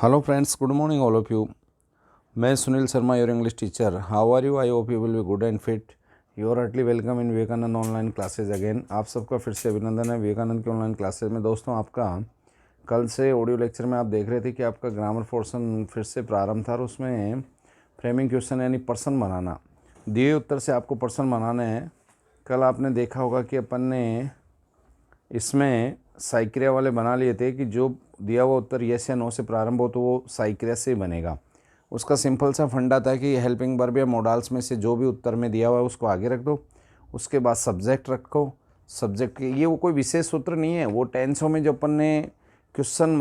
Hello friends, good morning all of you. मैं Sunil Sharma, your English teacher. How are you? I hope you will be good and fit. You are heartily welcome in Vivekananda online classes again. आप सबका फिर से अभिनंदन है विवेकानंद की online classes में। दोस्तों, आपका कल से ऑडियो लेक्चर में आप देख रहे थे कि आपका ग्रामर पोर्शन फिर से प्रारंभ था और उसमें फ्रेमिंग क्वेश्चन यानी प्रश्न बनाना, दिए उत्तर से आपको प्रश्न बनाने हैं। कल आपने देखा होगा कि अपन ने इसमें साइक्रिया वाले बना लिए थे कि जो दिया हुआ उत्तर यस या नो से प्रारंभ हो तो वो साइक्रिया से ही बनेगा। उसका सिंपल सा फंडा था कि हेल्पिंग वर्ब या मॉडल्स में से जो भी उत्तर में दिया हुआ है उसको आगे रख दो, उसके बाद सब्जेक्ट रखो। सब्जेक्ट के ये वो कोई विशेष सूत्र नहीं है, वो टेंसों में जो अपन ने क्वेश्चन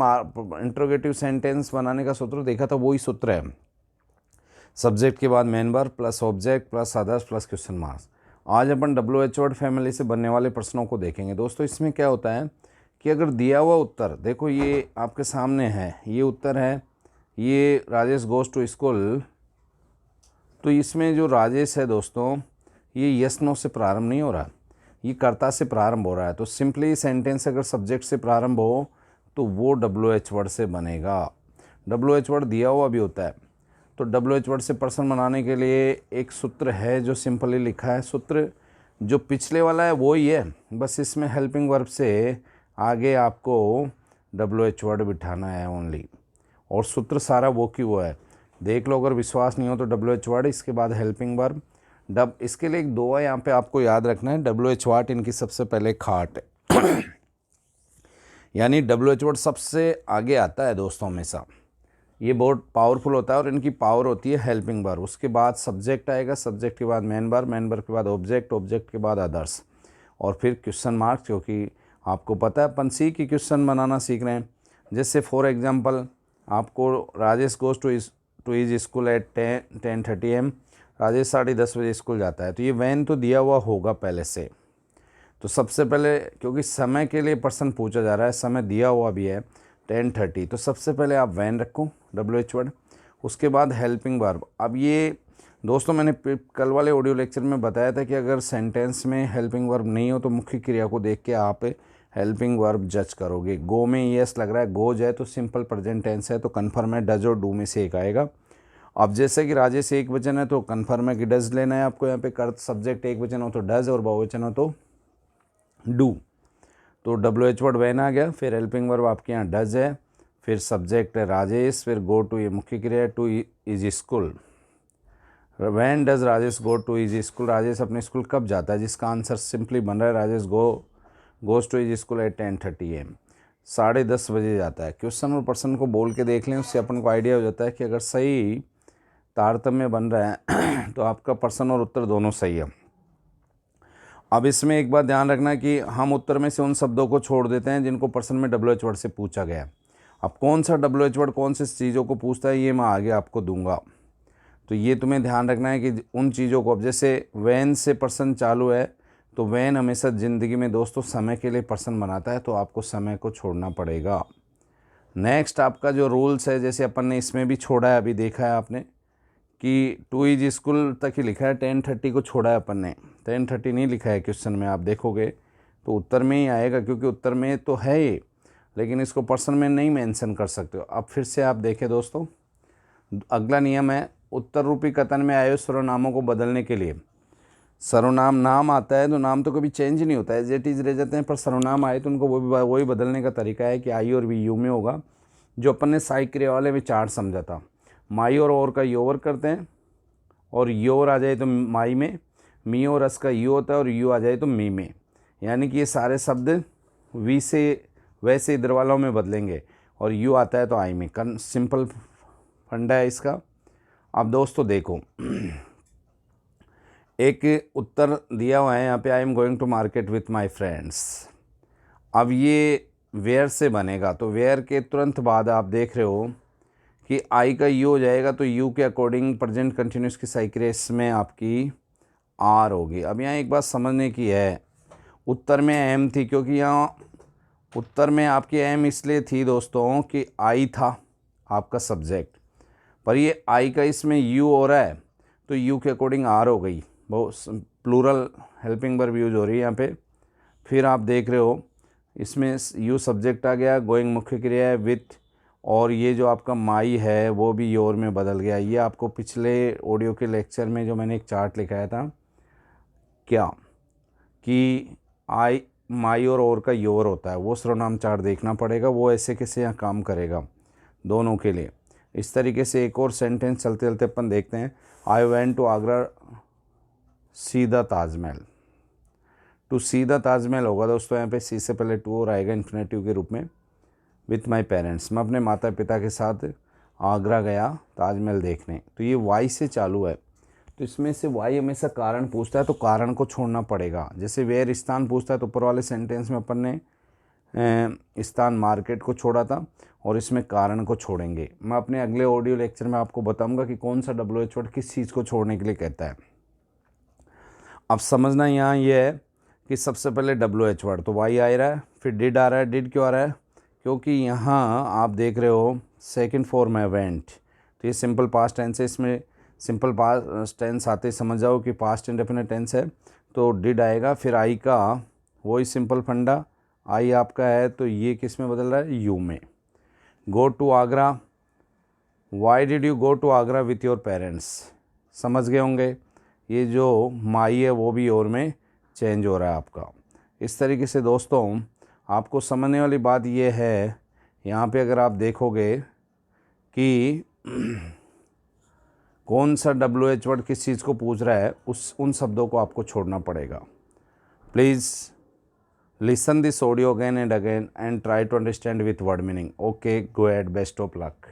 इंट्रोगेटिव सेंटेंस बनाने का सूत्र देखा था वही सूत्र है। सब्जेक्ट के बाद main verb plus object plus others plus question marks. आज अपन WH वर्ड फैमिली से बनने वाले प्रश्नों को देखेंगे। दोस्तों, इसमें क्या होता है कि अगर दिया हुआ उत्तर, देखो ये आपके सामने है, ये उत्तर है, ये राजेश गोज टू स्कूल। तो इसमें जो राजेश है दोस्तों, ये यस नो से प्रारंभ नहीं हो रहा, ये कर्ता से प्रारंभ हो रहा है। तो सिंपली सेंटेंस अगर सब्जेक्ट से प्रारंभ हो तो वो WH वर्ड से बनेगा। WH वर्ड दिया हुआ भी होता है। तो WH वर्ड से प्रश्न बनाने के लिए एक सूत्र है जो सिंपली लिखा है। सूत्र जो पिछले वाला है वो ही है, बस इसमें हेल्पिंग वर्ब से आगे आपको WH वर्ड बिठाना है ओनली। और सूत्र सारा वो की वो है, देख लो। अगर विश्वास नहीं हो तो WH वर्ड, इसके बाद हेल्पिंग वर्ब। इसके लिए एक दो है यहाँ पे आपको याद रखना है। WH वर्ड इनकी सबसे पहले खाट है यानी WH वर्ड सबसे आगे आता है दोस्तों हमेशा। ये बहुत पावरफुल होता है और इनकी पावर होती है हेल्पिंग वर्ब। उसके बाद सब्जेक्ट आएगा, सब्जेक्ट के बाद मेन वर्ब, मेन वर्ब के बाद ऑब्जेक्ट, ऑब्जेक्ट के बाद अदर्स और फिर क्वेश्चन मार्क। क्योंकि आपको पता है अपन सी की क्वेश्चन बनाना सीख रहे हैं। जैसे फॉर एग्जांपल आपको Rajesh goes two is school eight 10:30 AM। Rajesh 10:30 बजे स्कूल जाता है, तो ये वैन तो दिया हुआ होगा पहले से। तो सबसे पहले, क्योंकि समय के लिए प्रश्न पूछा जा रहा है, समय दिया हुआ भी है 10:30, तो सबसे पहले आप वैन रखो WH वर्ड, उसके बाद हेल्पिंग वर्ब। अब ये दोस्तों मैंने कल वाले ऑडियो लेक्चर में बताया था कि अगर सेंटेंस में हेल्पिंग वर्ब नहीं हो तो मुख्य क्रिया को देख के आप हेल्पिंग वर्ब जज करोगे। गो में यस लग रहा है, गोज है तो सिंपल प्रेजेंट टेंस है तो कन्फर्म है, डज और डू में से एक आएगा। अब जैसे कि राजेश एक वचन है तो कन्फर्म है कि डज लेना है आपको यहाँ पे। कर सब्जेक्ट एक वचन हो तो डज और बहुवचन हो तो डू। तो WH वर्ड वैन आ गया, फिर हेल्पिंग वर्ब आपके यहाँ डज है, फिर सब्जेक्ट है राजेश, फिर गो टू ये मुख्य क्रिया है, two is school. Van does Rajesh go two is school, Rajesh अपने स्कूल कब जाता है, जिसका आंसर सिंपली बन रहा है Rajesh goes two is school eight 10:30 AM। 10:30 बजे जाता है। क्वेश्चन और प्रश्न को बोल के देख लें, उससे अपन को आइडिया हो जाता है कि अगर सही तारतम्य बन रहा है तो आपका प्रश्न और उत्तर दोनों सही है। अब इसमें एक बात ध्यान रखना कि हम उत्तर में से उन शब्दों को छोड़ देते हैं जिनको प्रश्न में WH वर्ड से पूछा गया है। अब कौन सा WH वर्ड कौन सी चीज़ों को पूछता है ये मैं आगे आपको दूंगा। तो ये तुम्हें ध्यान रखना है कि उन चीज़ों को, अब जैसे वैन से प्रश्न चालू है तो वैन हमेशा ज़िंदगी में दोस्तों समय के लिए प्रश्न बनाता है, तो आपको समय को छोड़ना पड़ेगा। नेक्स्ट आपका जो रूल्स है, जैसे अपन ने इसमें भी छोड़ा है, अभी देखा है आपने कि टू इज स्कूल तक ही लिखा है, 10:30 को छोड़ा है अपन ने, 10:30 नहीं लिखा है क्वेश्चन में। आप देखोगे तो उत्तर में ही आएगा, क्योंकि उत्तर में तो है ये, लेकिन इसको प्रश्न में नहीं मेंशन कर सकते हो। अब फिर से आप देखें दोस्तों, अगला नियम है उत्तर रूपी कथन में आए सर्वनामों को बदलने के लिए। सर्वनाम नाम आता है तो नाम तो कभी चेंज नहीं होता है, एज इट इज़ रह जाते हैं, पर सर्वनाम आए तो उनको वही बदलने का तरीका है कि आई और वी यू में होगा, जो अपन ने साई क्रिया वाले में चार्ट समझा था। माई और का योवर करते हैं, और योर आ जाए तो माई में, मी और रस का यू होता है, और यू आ जाए तो मी में। यानी कि ये सारे शब्द वी से वैसे इधर वालों में बदलेंगे, और यू आता है तो आई में। सिंपल फंडा है इसका। अब दोस्तों देखो, एक उत्तर दिया हुआ है यहाँ पे, I am going to market with my friends. अब ये वेयर से बनेगा, तो वेयर के तुरंत बाद आप देख रहे हो कि आई का यू हो जाएगा, तो यू के अकॉर्डिंग प्रेजेंट कंटिन्यूस की साइक्रेस में आपकी आर होगी। अब यहाँ एक बात समझने की है, उत्तर में एम थी, क्योंकि यहाँ उत्तर में आपकी एम इसलिए थी दोस्तों कि आई था आपका सब्जेक्ट, पर ये आई का इसमें यू हो रहा है तो यू के अकॉर्डिंग आर हो गई। बहुत प्लूरल हेल्पिंग वर्ब यूज हो रही है यहाँ पे। फिर आप देख रहे हो इसमें यू सब्जेक्ट आ गया, गोइंग मुख्य क्रिया है, विथ और ये जो आपका माई है वो भी योर में बदल गया। ये आपको पिछले ऑडियो के लेक्चर में जो मैंने एक चार्ट लिखाया था क्या कि आई माई और ओर का योर होता है, वो सर्वनाम चार्ट देखना पड़ेगा, वो ऐसे कैसे यहाँ काम करेगा दोनों के लिए। इस तरीके से एक और सेंटेंस चलते चलते अपन देखते हैं। I went to Agra see the Taj Mahal. To see the Taj Mahal होगा दोस्तों, यहाँ पे सी से पहले टू और आएगा इन्फिनेटिव के रूप में। विथ माई पेरेंट्स, मैं अपने माता पिता के साथ आगरा गया ताजमहल देखने। तो ये वाई से चालू है, तो इसमें से वाई हमेशा कारण पूछता है तो कारण को छोड़ना पड़ेगा। जैसे वेयर स्थान पूछता है तो ऊपर वाले सेंटेंस में अपन ने स्थान मार्केट को छोड़ा था और इसमें कारण को छोड़ेंगे। मैं अपने अगले ऑडियो लेक्चर में आपको बताऊंगा कि कौन सा WH वर्ड किस चीज़ को छोड़ने के लिए कहता है। अब समझना यहाँ ये है कि सबसे पहले WH वर्ड तो वाई आ रहा है, फिर डिड आ रहा है। डिड क्यों आ रहा है? क्योंकि यहाँ आप देख रहे हो सेकंड फॉर्म है वेंट, तो ये सिंपल पास्ट टेंस है। इसमें सिंपल पास्ट टेंस आते ही समझ जाओ कि पास्ट इंडेफिनिट टेंस है, तो डिड आएगा। फिर आई का वही सिंपल फंडा, आई आपका है तो ये किस में बदल रहा है? यू में। Go to Agra, why did you go to Agra with your parents? समझ गए होंगे, ये जो माई है वो भी और में चेंज हो रहा है आपका। इस तरीके से दोस्तों आपको समझने वाली बात ये है, यहाँ पे अगर आप देखोगे कि कौन सा WH वर्ड किस चीज़ को पूछ रहा है, उन शब्दों को आपको छोड़ना पड़ेगा। Please listen this audio again and again and try to understand with word meaning. Okay, go ahead, best of luck.